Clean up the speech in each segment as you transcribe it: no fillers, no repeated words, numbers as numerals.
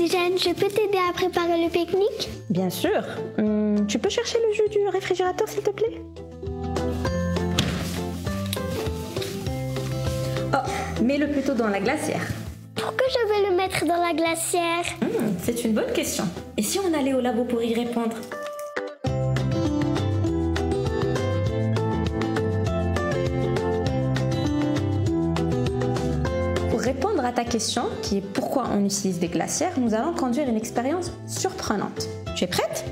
Tijane, je peux t'aider à préparer le pique-nique? Bien sûr. Tu peux chercher le jus du réfrigérateur, s'il te plaît? Oh, mets-le plutôt dans la glacière. Pourquoi je vais le mettre dans la glacière? C'est une bonne question. Et si on allait au labo pour y répondre? Pour répondre à ta question, qui est pourquoi on utilise des glacières, nous allons conduire une expérience surprenante. Tu es prête?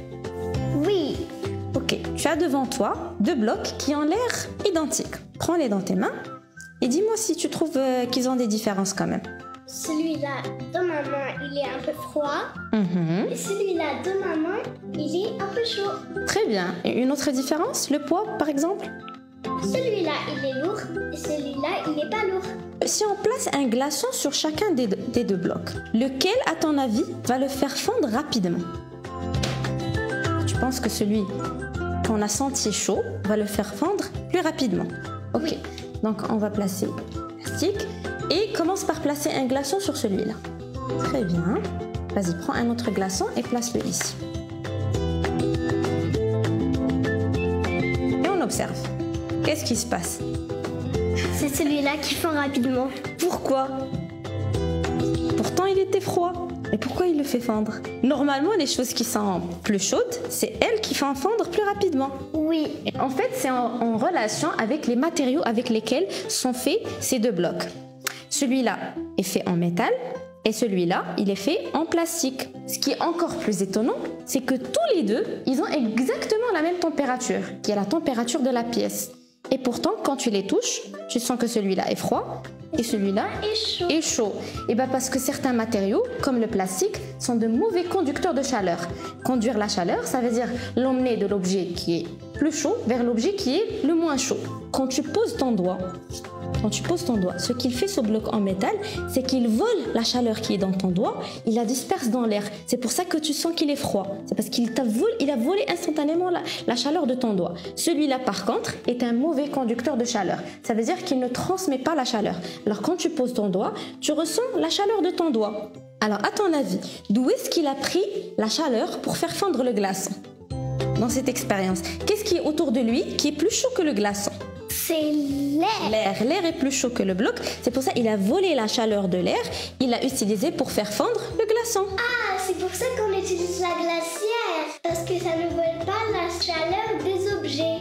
Oui. Ok, tu as devant toi 2 blocs qui ont l'air identiques. Prends-les dans tes mains et dis-moi si tu trouves qu'ils ont des différences quand même. Celui-là de ma main, il est un peu froid. Et celui-là de ma main, il est un peu chaud. Très bien. Et une autre différence? Le poids, par exemple? Celui-là, il est lourd et celui-là, il n'est pas lourd. Si on place un glaçon sur chacun des 2 blocs, lequel, à ton avis, va le faire fondre rapidement? Tu penses que celui qu'on a senti chaud va le faire fondre plus rapidement? Ok. Oui. Donc, on va placer le plastique et commence par placer un glaçon sur celui-là. Très bien. Vas-y, prends un autre glaçon et place-le ici. Et on observe. Qu'est-ce qui se passe? C'est celui-là qui fond rapidement. Pourquoi? Pourtant, il était froid. Et pourquoi il le fait fondre? Normalement, les choses qui sont plus chaudes, c'est elles qui font fondre plus rapidement. Oui. Et en fait, c'est en relation avec les matériaux avec lesquels sont faits ces 2 blocs. Celui-là est fait en métal et celui-là, il est fait en plastique. Ce qui est encore plus étonnant, c'est que tous les 2, ils ont exactement la même température, qui est la température de la pièce. Et pourtant, quand tu les touches, tu sens que celui-là est froid et celui-là est chaud. Et bien parce que certains matériaux, comme le plastique, sont de mauvais conducteurs de chaleur. Conduire la chaleur, ça veut dire l'emmener de l'objet qui est plus chaud vers l'objet qui est le moins chaud. Quand tu poses ton doigt, ce qu'il fait ce bloc en métal, c'est qu'il vole la chaleur qui est dans ton doigt, il la disperse dans l'air. C'est pour ça que tu sens qu'il est froid. C'est parce qu'il a volé instantanément la chaleur de ton doigt. Celui-là, par contre, est un mauvais conducteur de chaleur. Ça veut dire qu'il ne transmet pas la chaleur. Alors quand tu poses ton doigt, tu ressens la chaleur de ton doigt. Alors à ton avis, d'où est-ce qu'il a pris la chaleur pour faire fondre le glaçon? Dans cette expérience, qu'est-ce qui est autour de lui qui est plus chaud que le glaçon? C'est l'air. L'air est plus chaud que le bloc. C'est pour ça qu'il a volé la chaleur de l'air. Il l'a utilisé pour faire fondre le glaçon. Ah, c'est pour ça qu'on utilise la glacière. Parce que ça ne vole pas la chaleur des objets.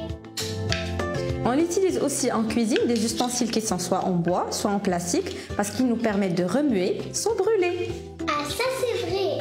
On utilise aussi en cuisine des ustensiles qui sont soit en bois, soit en plastique, parce qu'ils nous permettent de remuer sans brûler. Ah, ça c'est vrai.